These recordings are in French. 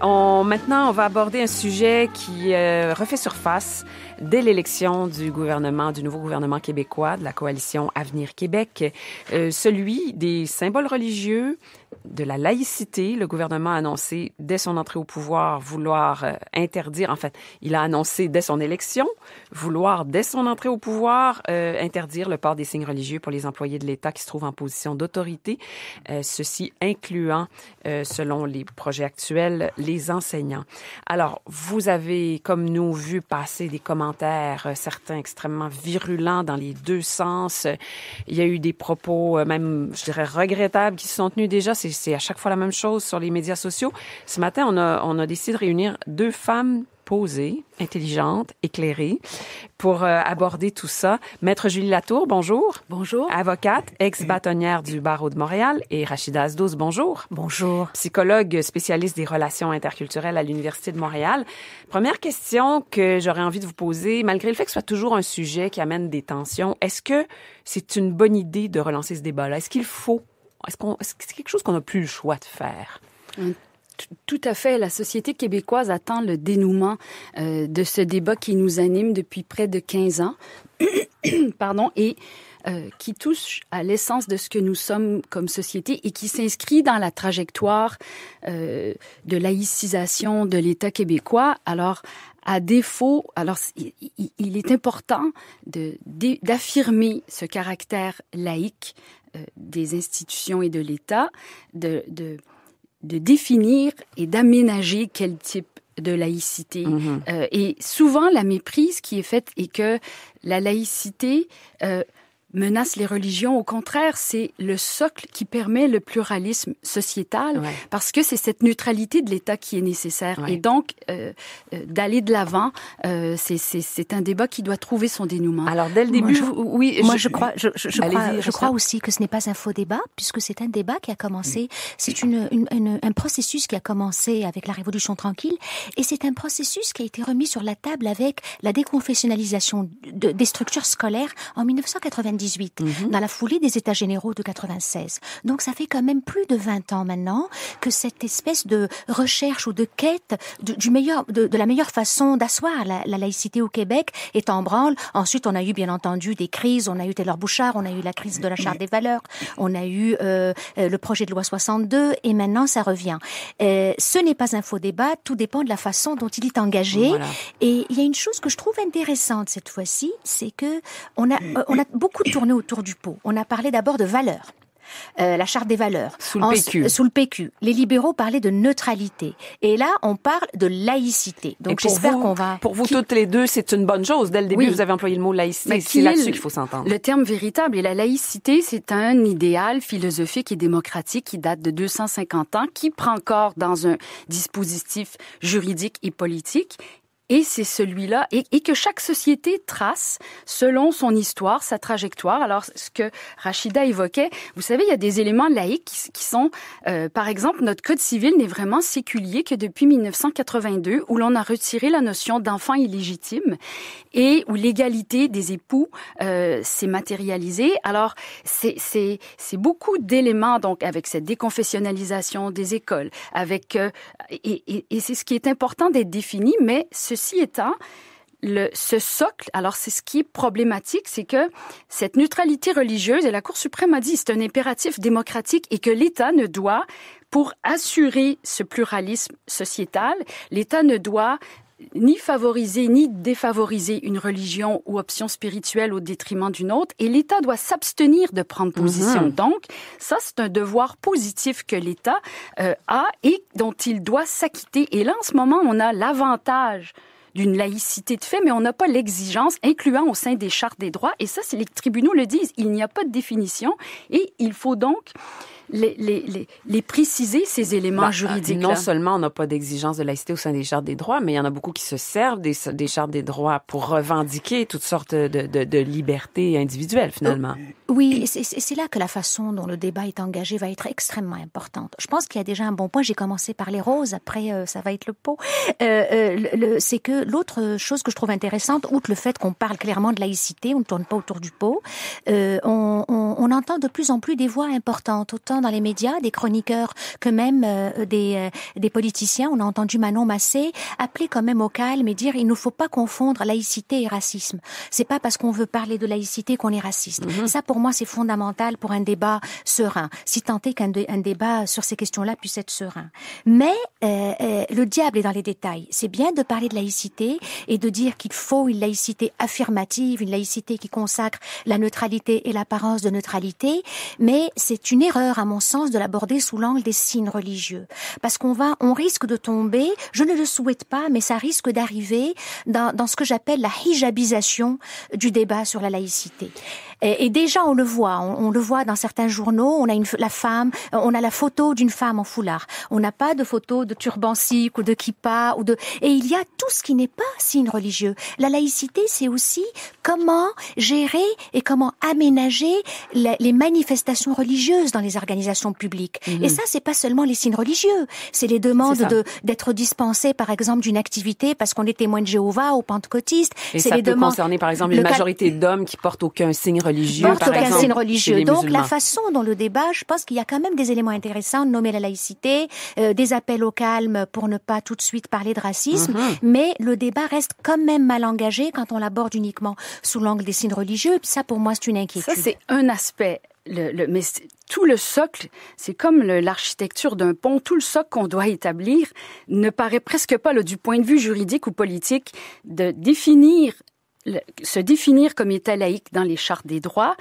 Maintenant, on va aborder un sujet qui refait surface dès l'élection du nouveau gouvernement québécois, de la coalition Avenir Québec, celui des symboles religieux, de la laïcité. Le gouvernement a annoncé dès son entrée au pouvoir vouloir interdire, en fait, il a annoncé dès son élection vouloir dès son entrée au pouvoir interdire le port des signes religieux pour les employés de l'État qui se trouvent en position d'autorité, ceci incluant, selon les projets actuels, les enseignants. Alors, vous avez, comme nous, vu passer des commentaires, certains extrêmement virulents dans les deux sens. Il y a eu des propos, même, je dirais, regrettables qui se sont tenus déjà. C'est à chaque fois la même chose sur les médias sociaux. Ce matin, on a décidé de réunir deux femmes posées, intelligentes, éclairées, pour aborder tout ça. Maître Julie Latour, bonjour. Bonjour. Avocate, ex-bâtonnière du barreau de Montréal, et Rachida Azdouz, bonjour. Bonjour. Psychologue spécialiste des relations interculturelles à l'Université de Montréal. Première question que j'aurais envie de vous poser, malgré le fait que ce soit toujours un sujet qui amène des tensions, est-ce que c'est une bonne idée de relancer ce débat-là? Est-ce qu'il faut? Est-ce que c'est quelque chose qu'on n'a plus le choix de faire? Tout à fait. La société québécoise attend le dénouement de ce débat qui nous anime depuis près de 15 ans. Pardon, et qui touche à l'essence de ce que nous sommes comme société et qui s'inscrit dans la trajectoire de laïcisation de l'État québécois. Alors, à défaut, il est important d'affirmer ce caractère laïque des institutions et de l'État, de définir et d'aménager quel type de laïcité. Et souvent, la méprise qui est faite est que la laïcité menace les religions. Au contraire, c'est le socle qui permet le pluralisme sociétal, parce que c'est cette neutralité de l'État qui est nécessaire. Et donc, d'aller de l'avant, c'est un débat qui doit trouver son dénouement. Alors, dès le début, je crois aussi que ce n'est pas un faux débat, puisque c'est un débat qui a commencé, c'est un processus qui a commencé avec la Révolution tranquille, et c'est un processus qui a été remis sur la table avec la déconfessionnalisation des structures scolaires en 1998. Dans la foulée des États généraux de 96. Donc ça fait quand même plus de 20 ans maintenant que cette espèce de recherche ou de quête de la meilleure façon d'asseoir la laïcité au Québec est en branle. Ensuite, on a eu bien entendu des crises. On a eu Taylor Bouchard, on a eu la crise de la Charte des valeurs, on a eu le projet de loi 62 et maintenant ça revient. Ce n'est pas un faux débat, tout dépend de la façon dont il est engagé. Voilà. Et il y a une chose que je trouve intéressante cette fois-ci, c'est que on a beaucoup tourné autour du pot. On a parlé d'abord de valeurs. La charte des valeurs. Sous le PQ. Les libéraux parlaient de neutralité. Et là, on parle de laïcité. Donc, j'espère qu'on va... Pour vous toutes les deux, c'est une bonne chose. Dès le début, vous avez employé le mot laïcité. C'est là-dessus qu'il faut s'entendre. Le terme véritable. Et la laïcité, c'est un idéal philosophique et démocratique qui date de 250 ans, qui prend corps dans un dispositif juridique et politique. Et c'est celui-là, et que chaque société trace selon son histoire, sa trajectoire. Alors, ce que Rachida évoquait, vous savez, il y a des éléments laïques qui sont, par exemple, notre Code civil n'est vraiment séculier que depuis 1982, où l'on a retiré la notion d'enfant illégitime et où l'égalité des époux s'est matérialisée. Alors, c'est beaucoup d'éléments, donc, avec cette déconfessionnalisation des écoles, avec et c'est ce qui est important d'être défini, mais ceci étant, ce socle, alors c'est ce qui est problématique, c'est que cette neutralité religieuse, et la Cour suprême a dit, c'est un impératif démocratique et que l'État ne doit, pour assurer ce pluralisme sociétal, l'État ne doit ni favoriser ni défavoriser une religion ou option spirituelle au détriment d'une autre, et l'État doit s'abstenir de prendre position. Donc, ça, c'est un devoir positif que l'État a et dont il doit s'acquitter. Et là, en ce moment, on a l'avantage d'une laïcité de fait, mais on n'a pas l'exigence, incluant au sein des chartes des droits. Et ça, les tribunaux le disent, il n'y a pas de définition et il faut donc les préciser, ces éléments juridiques. Non seulement on n'a pas d'exigence de laïcité au sein des chartes des droits, mais il y en a beaucoup qui se servent des chartes des droits pour revendiquer toutes sortes de libertés individuelles, finalement. Oui, c'est là que la façon dont le débat est engagé va être extrêmement importante. Je pense qu'il y a déjà un bon point. J'ai commencé par les roses, après ça va être le pot. C'est que l'autre chose que je trouve intéressante, outre le fait qu'on parle clairement de laïcité, on ne tourne pas autour du pot, on on entend de plus en plus des voix importantes, autant dans les médias, des chroniqueurs que même des politiciens. On a entendu Manon Massé appeler quand même au calme et dire il ne faut pas confondre laïcité et racisme. C'est pas parce qu'on veut parler de laïcité qu'on est raciste. Ça, pour moi, c'est fondamental pour un débat serein, si tant est qu'un débat sur ces questions-là puisse être serein. Mais le diable est dans les détails. C'est bien de parler de laïcité et de dire qu'il faut une laïcité affirmative, une laïcité qui consacre la neutralité et l'apparence de neutralité, mais c'est une erreur, à mon sens, de l'aborder sous l'angle des signes religieux. Parce on risque de tomber, je ne le souhaite pas, mais ça risque d'arriver dans ce que j'appelle la hijabisation du débat sur la laïcité. Et déjà, on le voit dans certains journaux, on a on a la photo d'une femme en foulard. On n'a pas de photo de turban sikh ou de kippa et il y a tout ce qui n'est pas signe religieux. La laïcité, c'est aussi comment gérer et comment aménager les manifestations religieuses dans les organisations publiques. Et ça, c'est pas seulement les signes religieux, c'est les demandes d'être dispensé, par exemple, d'une activité parce qu'on est témoin de Jéhovah ou pentecôtiste. Et ça peut concerner, par exemple, une majorité d'hommes qui portent aucun signe religieux, par exemple, signe religieux. Donc, la façon dont le débat, je pense qu'il y a quand même des éléments intéressants de nommer la laïcité, des appels au calme pour ne pas tout de suite parler de racisme, mais le débat reste quand même mal engagé quand on l'aborde uniquement sous l'angle des signes religieux. Puis ça, pour moi, c'est une inquiétude. Ça, c'est un aspect. Mais tout le socle, c'est comme l'architecture d'un pont. Tout le socle qu'on doit établir ne paraît presque pas, du point de vue juridique ou politique, de se définir comme État laïque dans les chartes des droits,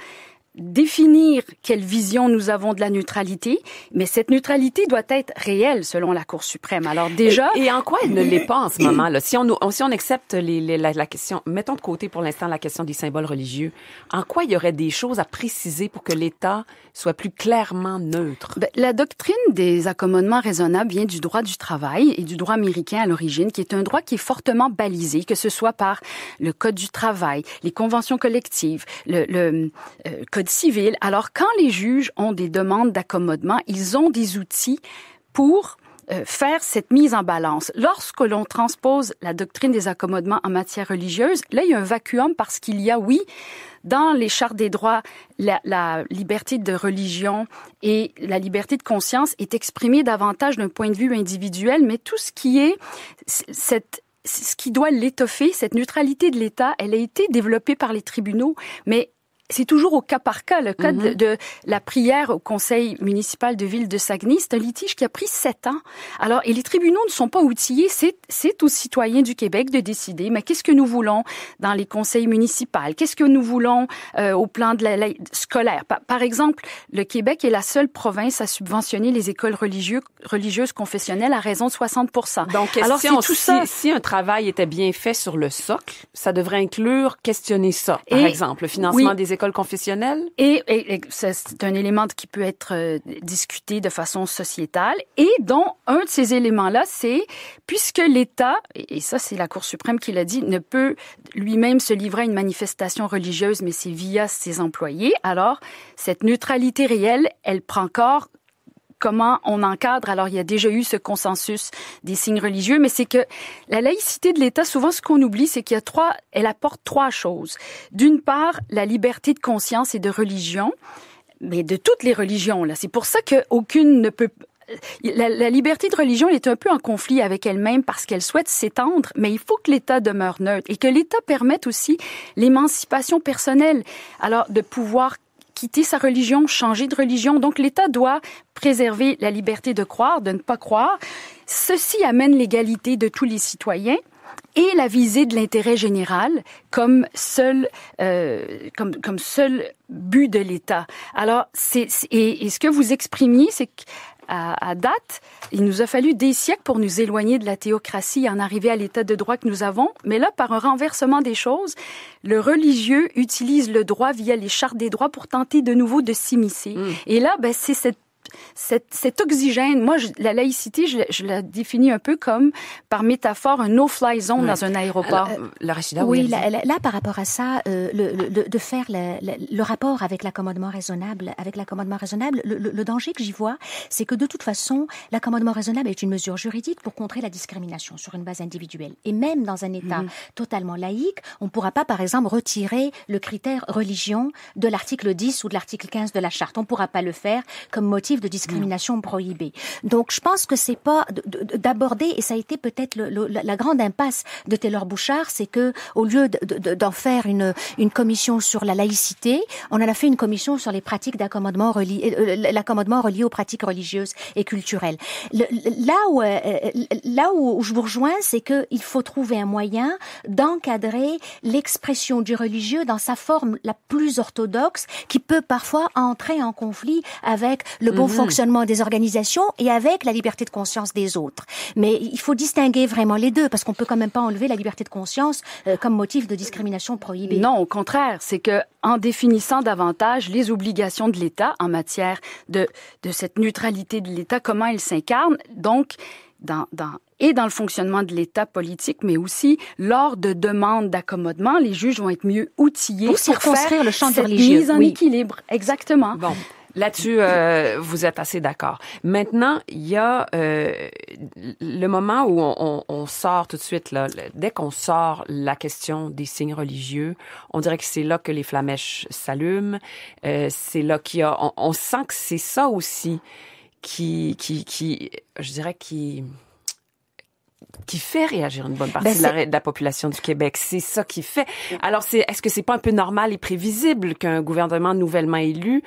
définir quelle vision nous avons de la neutralité, mais cette neutralité doit être réelle selon la Cour suprême. Alors déjà... Et en quoi elle ne l'est pas en ce moment, là? Si on accepte la question, mettons de côté pour l'instant la question des symboles religieux, en quoi il y aurait des choses à préciser pour que l'État soit plus clairement neutre? La doctrine des accommodements raisonnables vient du droit du travail et du droit américain à l'origine, qui est un droit qui est fortement balisé, que ce soit par le Code du travail, les conventions collectives, le Code civil. Alors, quand les juges ont des demandes d'accommodement, ils ont des outils pour faire cette mise en balance. Lorsque l'on transpose la doctrine des accommodements en matière religieuse, là, il y a un vacuum parce qu'il y a, oui, dans les chartes des droits, la liberté de religion et la liberté de conscience est exprimée davantage d'un point de vue individuel, mais tout ce qui est ce qui doit l'étoffer, cette neutralité de l'État, elle a été développée par les tribunaux, mais c'est toujours au cas par cas. Le cas de la prière au conseil municipal de ville de Saguenay, c'est un litige qui a pris 7 ans. Alors, et les tribunaux ne sont pas outillés. C'est aux citoyens du Québec de décider, mais qu'est-ce que nous voulons dans les conseils municipaux? Qu'est-ce que nous voulons au plan de la scolaire? Par exemple, le Québec est la seule province à subventionner les écoles religieuses confessionnelles à raison de 60%. Donc, question, si un travail était bien fait sur le socle, ça devrait inclure questionner ça. Par exemple, le financement des écoles confessionnelles? Et c'est un élément qui peut être discuté de façon sociétale. Et dont un de ces éléments-là, c'est puisque l'État, et ça c'est la Cour suprême qui l'a dit, ne peut lui-même se livrer à une manifestation religieuse, mais c'est via ses employés. Alors, cette neutralité réelle, elle prend corps. Comment on encadre? Alors, il y a déjà eu ce consensus des signes religieux, mais c'est que la laïcité de l'État, souvent, ce qu'on oublie, c'est elle apporte 3 choses. D'une part, la liberté de conscience et de religion, mais de toutes les religions, là. C'est pour ça qu'aucune ne peut... La liberté de religion, elle est un peu en conflit avec elle-même parce qu'elle souhaite s'étendre, mais il faut que l'État demeure neutre et que l'État permette aussi l'émancipation personnelle. Alors, de pouvoir quitter sa religion, changer de religion. Donc, l'État doit préserver la liberté de croire, de ne pas croire. Ceci amène l'égalité de tous les citoyens et la visée de l'intérêt général comme seul but de l'État. Alors, et ce que vous exprimiez, c'est qu'à date, il nous a fallu des siècles pour nous éloigner de la théocratie et en arriver à l'état de droit que nous avons. Mais là, par un renversement des choses, le religieux utilise le droit via les chartes des droits pour tenter de nouveau de s'immiscer. Et là, c'est cette cet oxygène, moi, la laïcité, je la définis un peu comme, par métaphore, un no-fly zone dans un aéroport. La Rachida, oui, là, par rapport à ça, de faire le rapport avec l'accommodement raisonnable, le danger que j'y vois, c'est que de toute façon, l'accommodement raisonnable est une mesure juridique pour contrer la discrimination sur une base individuelle. Et même dans un État totalement laïque, on ne pourra pas, par exemple, retirer le critère religion de l'article 10 ou de l'article 15 de la Charte. On ne pourra pas le faire comme motif de discrimination prohibée. Donc, je pense que c'est pas d'aborder, et ça a été peut-être la grande impasse de Taylor Bouchard, c'est que au lieu d'en faire une commission sur la laïcité, on en a fait une commission sur les pratiques d'accommodement l'accommodement relié aux pratiques religieuses et culturelles. Là où je vous rejoins, c'est que il faut trouver un moyen d'encadrer l'expression du religieux dans sa forme la plus orthodoxe, qui peut parfois entrer en conflit avec le bon fonctionnement des organisations et avec la liberté de conscience des autres. Mais il faut distinguer vraiment les deux, parce qu'on peut quand même pas enlever la liberté de conscience comme motif de discrimination prohibée. Non, au contraire, c'est que en définissant davantage les obligations de l'État en matière de cette neutralité de l'État, comment il s'incarne, donc dans le fonctionnement de l'État politique, mais aussi lors de demandes d'accommodement, les juges vont être mieux outillés pour circonscrire le champ cette religieux. Mise en équilibre. Exactement. Bon. Là-dessus, vous êtes assez d'accord. Maintenant, il y a le moment où on sort tout de suite, là, dès qu'on sort la question des signes religieux, on dirait que c'est là que les flamèches s'allument. C'est là qu'il y a... On sent que c'est ça aussi qui fait réagir une bonne partie de la population du Québec. C'est ça qui fait. Alors, est-ce que c'est pas un peu normal et prévisible qu'un gouvernement nouvellement élu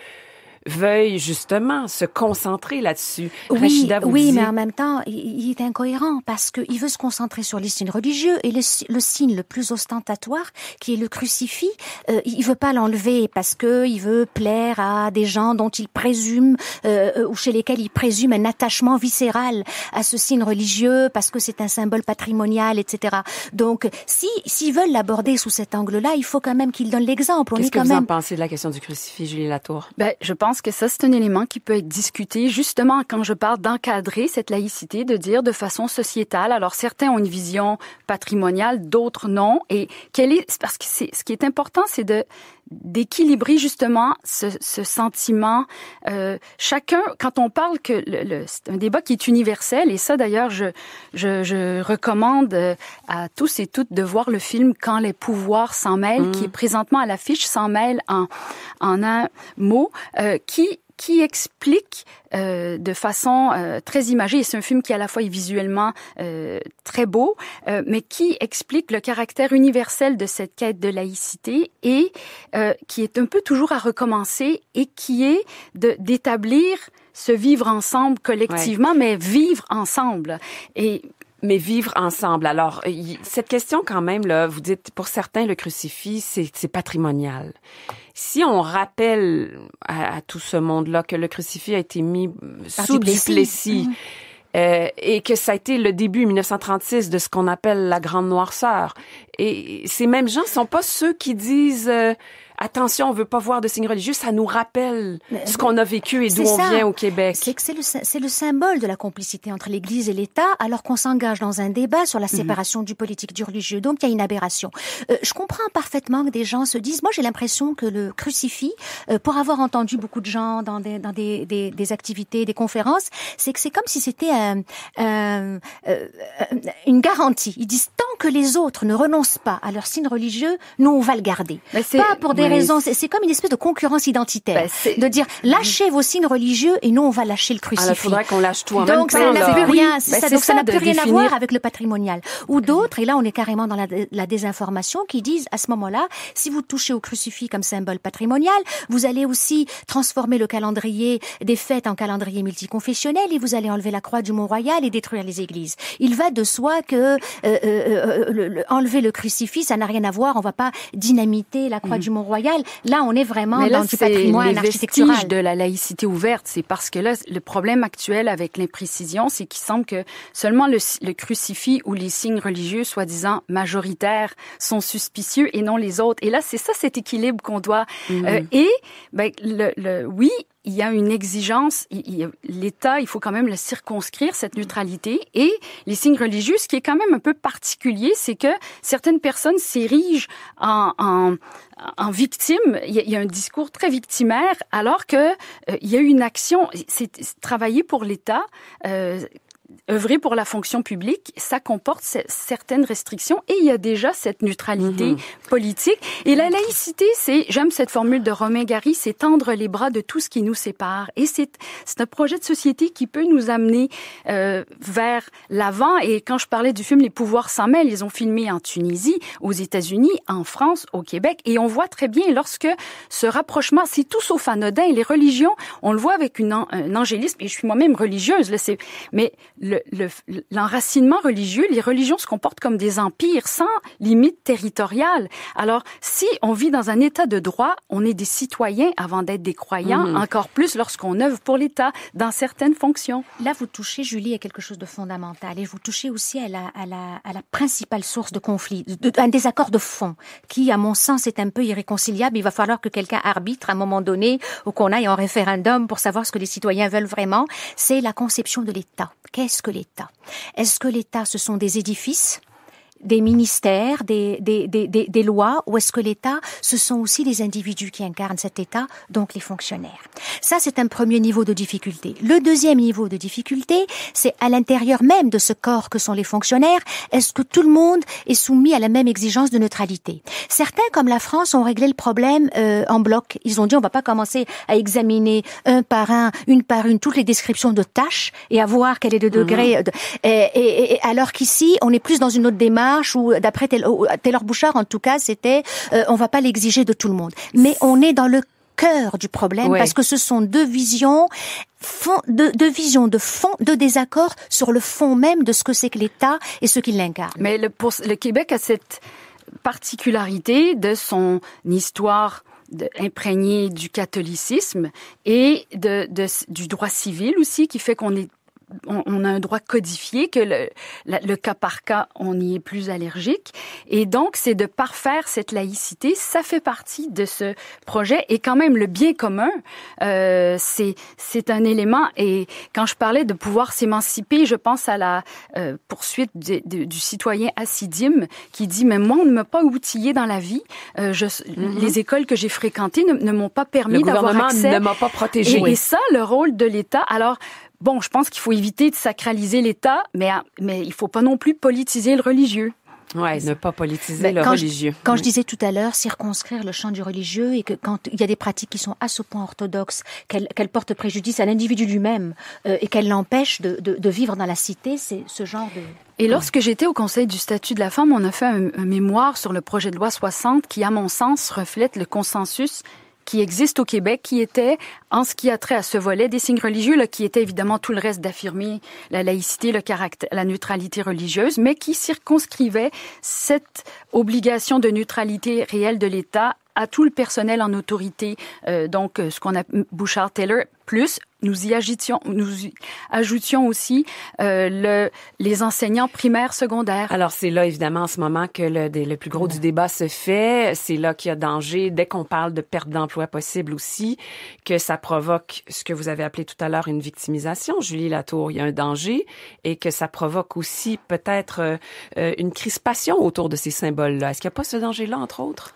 veuille justement se concentrer là-dessus? Rachida vous dit... mais en même temps, il est incohérent parce qu'il veut se concentrer sur les signes religieux et le signe le plus ostentatoire, qui est le crucifix, il veut pas l'enlever parce que il veut plaire à des gens dont il présume ou chez lesquels il présume un attachement viscéral à ce signe religieux parce que c'est un symbole patrimonial, etc. Donc, s'ils veulent l'aborder sous cet angle-là, il faut quand même qu'ils donnent l'exemple. Qu'est-ce que vous en pensez de la question du crucifix, Julie Latour? Je pense que ça, c'est un élément qui peut être discuté, justement, quand je parle d'encadrer cette laïcité, de dire de façon sociétale. Alors, certains ont une vision patrimoniale, d'autres non. Et parce que ce qui est important, c'est d'équilibrer justement ce sentiment. Chacun, quand on parle que c'est un débat qui est universel, et ça d'ailleurs, je recommande à tous et toutes de voir le film Quand les pouvoirs s'en mêlent, qui est présentement à l'affiche, s'en mêle en un mot, qui explique de façon très imagée, et c'est un film qui à la fois est visuellement très beau, mais qui explique le caractère universel de cette quête de laïcité et qui est un peu toujours à recommencer et qui est d'établir ce vivre ensemble collectivement, mais vivre ensemble. Mais vivre ensemble. Alors, cette question quand même, là, vous dites, pour certains, le crucifix, c'est patrimonial. Si on rappelle à tout ce monde-là que le crucifix a été mis sous Duplessis, et que ça a été le début, 1936, de ce qu'on appelle la Grande Noirceur. Et ces mêmes gens sont pas ceux qui disent... attention, on veut pas voir de signes religieux, ça nous rappelle ce qu'on a vécu et d'où on vient au Québec. C'est le symbole de la complicité entre l'Église et l'État, alors qu'on s'engage dans un débat sur la séparation du politique du religieux. Donc, il y a une aberration. Je comprends parfaitement que des gens se disent, moi j'ai l'impression que le crucifix, pour avoir entendu beaucoup de gens dans des activités, des conférences, c'est que c'est comme si c'était une garantie. Ils disent, tant que les autres ne renoncent pas à leur signe religieux, nous on va le garder. Pas pour des raisons, c'est comme une espèce de concurrence identitaire, de dire lâchez vos signes religieux et nous on va lâcher le crucifix. Alors, il faudrait qu'on lâche tout en donc, même temps. Donc ça n'a plus rien à voir avec le patrimonial. Ou d'autres, et là on est carrément dans la désinformation, qui disent à ce moment-là, si vous touchez au crucifix comme symbole patrimonial, vous allez aussi transformer le calendrier des fêtes en calendrier multiconfessionnel et vous allez enlever la croix du Mont-Royal et détruire les églises. Il va de soi que enlever le crucifix, ça n'a rien à voir, on va pas dynamiter la croix du Mont-Royal. Là, on est vraiment dans du patrimoine architectural. Les vestiges de la laïcité ouverte, c'est parce que là, le problème actuel avec l'imprécision, c'est qu'il semble que seulement le crucifix ou les signes religieux, soi-disant majoritaires, sont suspicieux et non les autres. Et là, c'est ça cet équilibre qu'on doit... oui, il y a une exigence, l'État, il faut quand même le circonscrire, cette neutralité, et les signes religieux, ce qui est quand même un peu particulier, c'est que certaines personnes s'érigent en victime. Il y a un discours très victimaire, alors que il y a eu une action, c'est travailler pour l'État, œuvrer pour la fonction publique, ça comporte certaines restrictions et il y a déjà cette neutralité politique. Et la laïcité, j'aime cette formule de Romain Gary, c'est tendre les bras de tout ce qui nous sépare. Et c'est un projet de société qui peut nous amener vers l'avant. Et quand je parlais du film Les pouvoirs s'en mêlent, ils ont filmé en Tunisie, aux États-Unis, en France, au Québec. Et on voit très bien lorsque ce rapprochement, c'est tout sauf anodin. Les religions, on le voit avec un angélisme, et je suis moi-même religieuse, là, mais l'enracinement religieux, les religions se comportent comme des empires sans limite territoriale. Alors, si on vit dans un état de droit, on est des citoyens avant d'être des croyants, encore plus lorsqu'on œuvre pour l'État dans certaines fonctions. Là, vous touchez, Julie, à quelque chose de fondamental et vous touchez aussi à la principale source de conflit, un désaccord de fond qui, à mon sens, est un peu irréconciliable. Il va falloir que quelqu'un arbitre à un moment donné ou qu'on aille en référendum pour savoir ce que les citoyens veulent vraiment. C'est la conception de l'État. Qu'est-ce que l'État? Est-ce que l'État, ce sont des édifices, des ministères, des lois, ou est-ce que l'État, ce sont aussi les individus qui incarnent cet État, donc les fonctionnaires? Ça, c'est un premier niveau de difficulté. Le deuxième niveau de difficulté, c'est à l'intérieur même de ce corps que sont les fonctionnaires, est-ce que tout le monde est soumis à la même exigence de neutralité? Certains, comme la France, ont réglé le problème en bloc. Ils ont dit, on va pas commencer à examiner un par un, une par une, toutes les descriptions de tâches et à voir quel est le degré. Et alors qu'ici, on est plus dans une autre démarche où, d'après Taylor Bouchard, en tout cas, c'était on va pas l'exiger de tout le monde. Mais on est dans le cœur du problème parce que ce sont deux visions de fond, de désaccord sur le fond même de ce que c'est que l'État et ce qu'il l'incarne. Mais le Québec a cette particularité de son histoire imprégnée du catholicisme et du droit civil aussi, qui fait qu'on a un droit codifié, que le cas par cas, on y est plus allergique. Et donc, c'est de parfaire cette laïcité. Ça fait partie de ce projet. Et quand même, le bien commun, c'est un élément. Et quand je parlais de pouvoir s'émanciper, je pense à la poursuite du citoyen Hassidim qui dit, mais moi, on ne m'a pas outillé dans la vie. Les écoles que j'ai fréquentées ne m'ont pas permis d'avoir accès. Le gouvernement ne m'a pas protégé. Et ça, le rôle de l'État. Alors, bon, je pense qu'il faut éviter de sacraliser l'État, mais il faut pas non plus politiser le religieux. Ouais, ne pas politiser le religieux. Quand je disais tout à l'heure, circonscrire le champ du religieux, et que quand il y a des pratiques qui sont à ce point orthodoxes, qu'elles portent préjudice à l'individu lui-même et qu'elles l'empêchent de vivre dans la cité, c'est ce genre de... Et lorsque j'étais au Conseil du statut de la femme, on a fait un mémoire sur le projet de loi 60 qui, à mon sens, reflète le consensus qui existe au Québec, qui était, en ce qui a trait à ce volet des signes religieux, là, qui était évidemment tout le reste d'affirmer la laïcité, le caractère, la neutralité religieuse, mais qui circonscrivait cette obligation de neutralité réelle de l'État à tout le personnel en autorité, donc ce qu'on a Bouchard-Taylor, plus nous y ajoutions aussi les enseignants primaires, secondaires. Alors, c'est là, évidemment, en ce moment que le plus gros du débat se fait. C'est là qu'il y a danger, dès qu'on parle de perte d'emploi possible aussi, que ça provoque ce que vous avez appelé tout à l'heure une victimisation. Julie Latour, il y a un danger, et que ça provoque aussi peut-être une crispation autour de ces symboles-là. Est-ce qu'il n'y a pas ce danger-là, entre autres?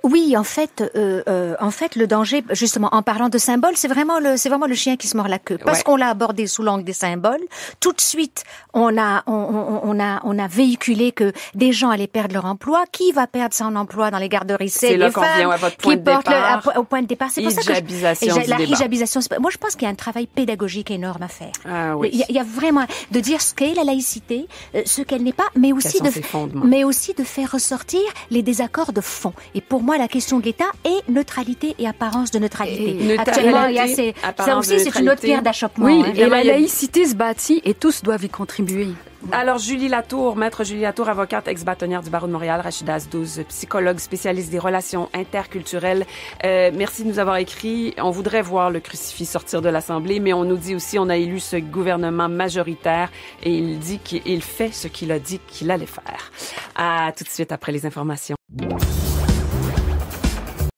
Oui, en fait, le danger, justement, en parlant de symboles, c'est vraiment le chien qui se mord la queue. Parce qu'on l'a abordé sous l'angle des symboles, tout de suite, on a véhiculé que des gens allaient perdre leur emploi. Qui va perdre son emploi dans les garderies? C'est là qu'on vient à votre point de départ. Au point de départ. C'est pour ça que la hijabisation. Moi, je pense qu'il y a un travail pédagogique énorme à faire. Ah, oui. Il y a vraiment de dire ce qu'est la laïcité, ce qu'elle n'est pas, mais aussi de faire ressortir les désaccords de fond. Et pour moi, la question de l'État est neutralité et apparence de neutralité. Actuellement, il y a ça aussi, c'est une autre pierre d'achoppement. Oui, et la laïcité se bâtit et tous doivent y contribuer. Alors, Julie Latour, maître Julie Latour, avocate ex-bâtonnière du barreau de Montréal, Rachida Azdouz, psychologue spécialiste des relations interculturelles. Merci de nous avoir écrit. On voudrait voir le crucifix sortir de l'Assemblée, mais on nous dit aussi, on a élu ce gouvernement majoritaire et il dit qu'il fait ce qu'il a dit qu'il allait faire. À tout de suite après les informations.